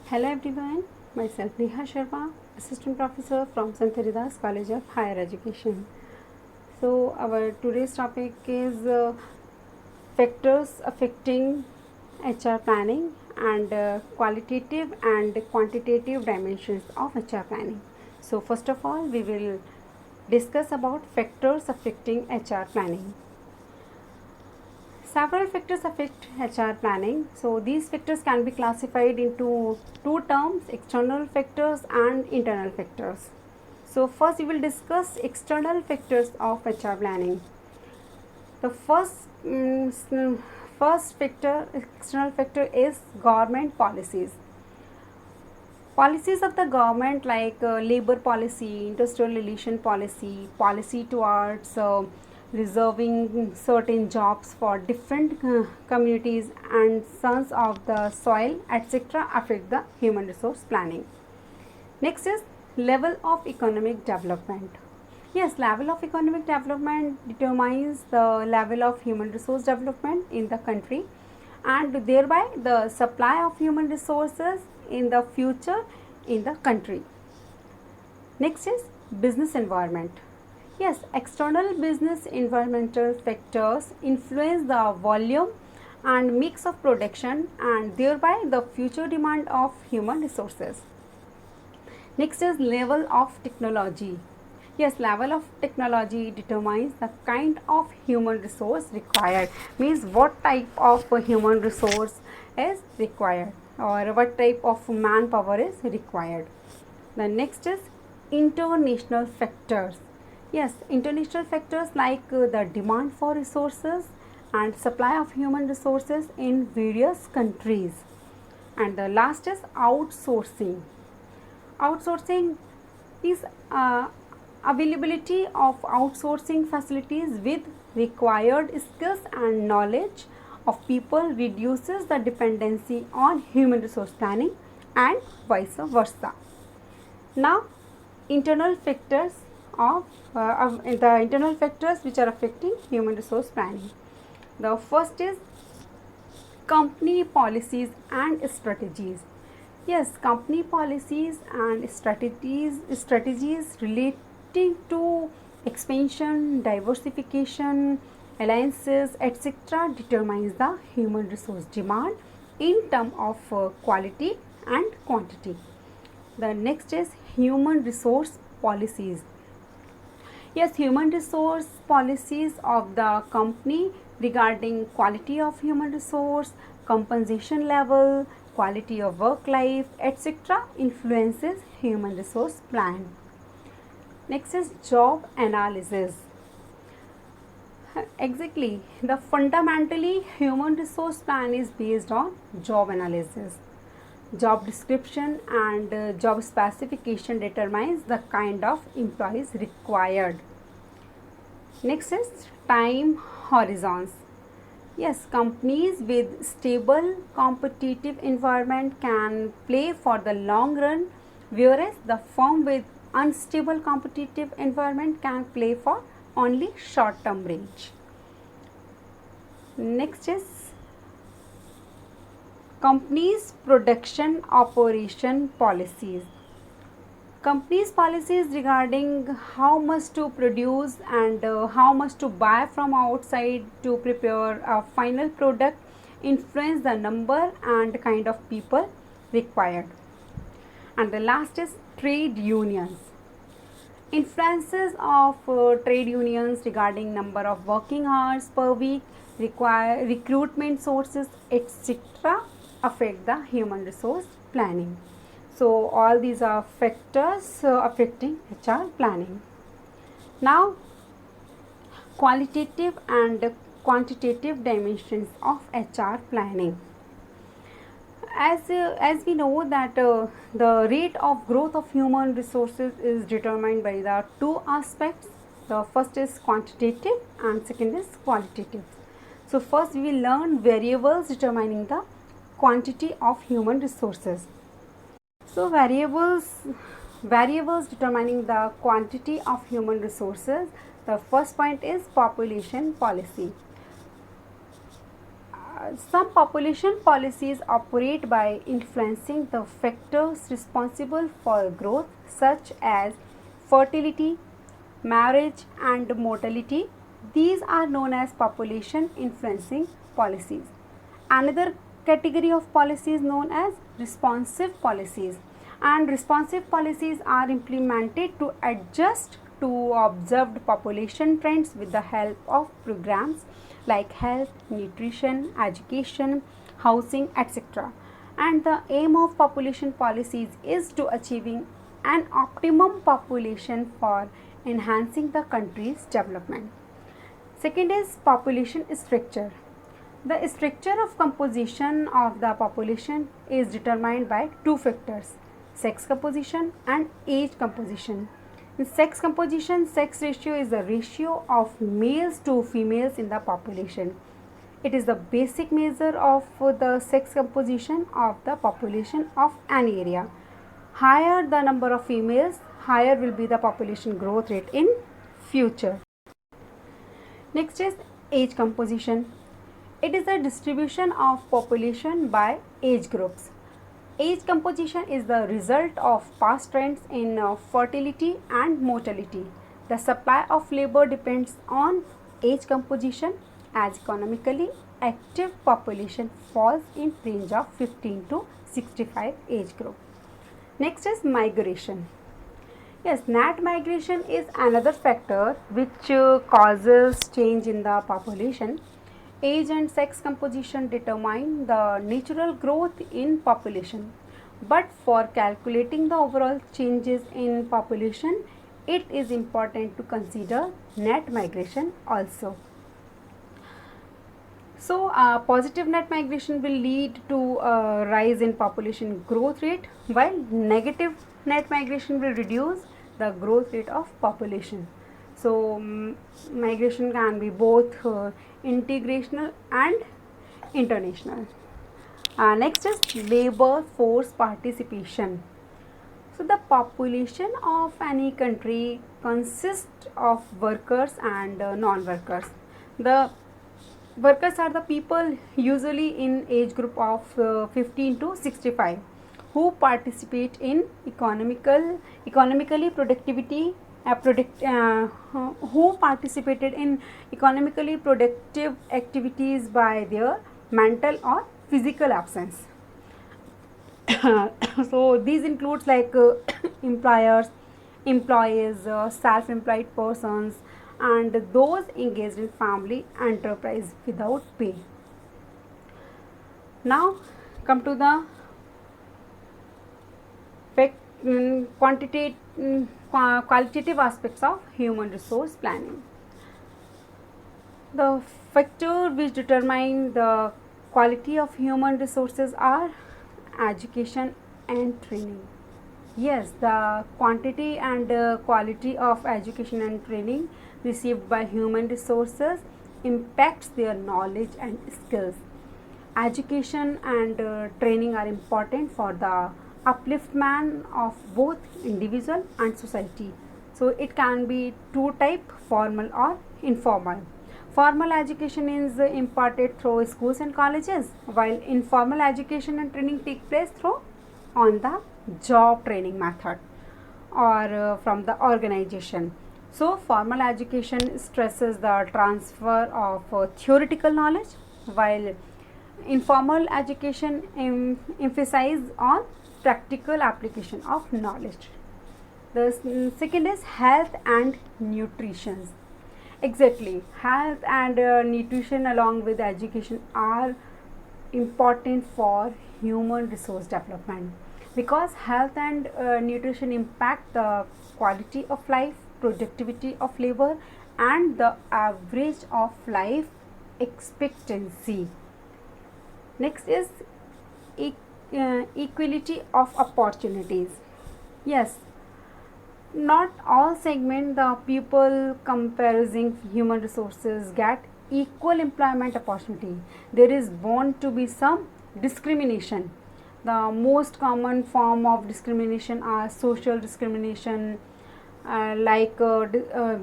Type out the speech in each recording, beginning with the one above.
Hello everyone, myself Neha Sharma, Assistant Professor from Sant Haridas College of Higher Education. So our today's topic is factors affecting HR planning and qualitative and quantitative dimensions of HR planning. So first of all, we will discuss about factors affecting HR planning. Several factors affect HR planning. So these factors can be classified into two terms, external factors and internal factors. So first we will discuss external factors of HR planning. The first factor, external factor, is government policies. Policies of the government like labor policy, industrial relation policy, policy towards reserving certain jobs for different communities and sons of the soil, etc., affect the human resource planning. Next is level of economic development. Yes, level of economic development determines the level of human resource development in the country and thereby the supply of human resources in the future in the country. Next is business environment. Yes, external business environmental factors influence the volume and mix of production and thereby the future demand of human resources. Next is level of technology. Yes, level of technology determines the kind of human resource required, means what type of human resource is required or what type of manpower is required. The next is international factors. Yes, international factors like the demand for resources and supply of human resources in various countries. And the last is outsourcing. Outsourcing is availability of outsourcing facilities with required skills and knowledge of people reduces the dependency on human resource planning and vice versa. Now, internal factors of the internal factors which are affecting human resource planning. The first is company policies and strategies. Yes, company policies and strategies relating to expansion, diversification, alliances, etc., determines the human resource demand in terms of quality and quantity. The next is human resource policies. Yes, human resource policies of the company regarding quality of human resource, compensation level, quality of work life, etc., influences human resource plan. Next is job analysis. Exactly, the fundamentally human resource plan is based on job analysis. Job description and job specification determines the kind of employees required. Next is time horizons. Yes, companies with stable competitive environment can play for the long run, whereas the firm with unstable competitive environment can play for only short term range. Next is companies production operation policies. Companies policies regarding how much to produce and how much to buy from outside to prepare a final product influence the number and kind of people required. And the last is trade unions. Influences of trade unions regarding number of working hours per week, require recruitment sources, etc., affect the human resource planning. So all these are factors affecting HR planning. Now, qualitative and quantitative dimensions of HR planning. As we know that the rate of growth of human resources is determined by the two aspects. The first is quantitative and second is qualitative. So first we will learn variables determining the quantity of human resources. So variables determining the quantity of human resources. The first point is population policy. Some population policies operate by influencing the factors responsible for growth, such as fertility, marriage, and mortality. These are known as population influencing policies. Another category of policies known as responsive policies, and responsive policies are implemented to adjust to observed population trends with the help of programs like health, nutrition, education, housing, etc. And the aim of population policies is to achieving an optimum population for enhancing the country's development. Second is population structure. The structure of composition of the population is determined by two factors: sex composition and age composition. In sex composition, sex ratio is the ratio of males to females in the population. It is the basic measure of the sex composition of the population of an area. Higher the number of females, higher will be the population growth rate in future. Next is age composition. It is the distribution of population by age groups. Age composition is the result of past trends in fertility and mortality. The supply of labor depends on age composition, as economically active population falls in range of 15 to 65 age group. Next is migration. Yes, net migration is another factor which causes change in the population. Age and sex composition determine the natural growth in population. But for calculating the overall changes in population, it is important to consider net migration also. So, positive net migration will lead to a rise in population growth rate, while negative net migration will reduce the growth rate of population. So, migration can be both integrational and international. Next is labor force participation. So, the population of any country consists of workers and non-workers. The workers are the people usually in age group of 15 to 65 who participate in economically productivity who participated in economically productive activities by their mental or physical absence. So these includes like employers, employees, self-employed persons, and those engaged in family enterprise without pay. Now come to the qualitative aspects of human resource planning. The factor which determine the quality of human resources are education and training. Yes, the quantity and quality of education and training received by human resources impacts their knowledge and skills. Education and training are important for the upliftment of both individual and society. So it can be two type, formal or informal. Formal education is imparted through schools and colleges, while informal education and training take place through on the job training method or from the organization. So formal education stresses the transfer of theoretical knowledge, while informal education emphasizes on practical application of knowledge. The second is health and nutrition. Exactly, health and nutrition along with education are important for human resource development, because health and nutrition impact the quality of life, productivity of labor, and the average of life expectancy. Next is equality of opportunities. Yes, not all segment the people comparing human resources get equal employment opportunity. There is bound to be some discrimination. The most common form of discrimination are social discrimination,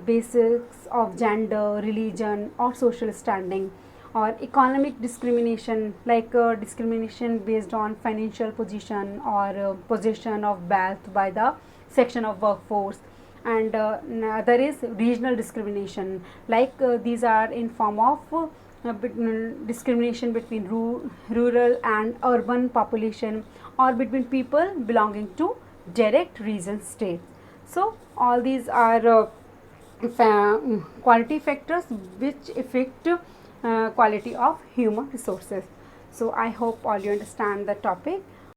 basics of gender, religion or social standing, or economic discrimination, like discrimination based on financial position or possession of wealth by the section of workforce. And there is regional discrimination, like these are in form of discrimination between rural and urban population, or between people belonging to direct region states. So all these are quality factors which affect quality of human resources. So I hope all you understand the topic.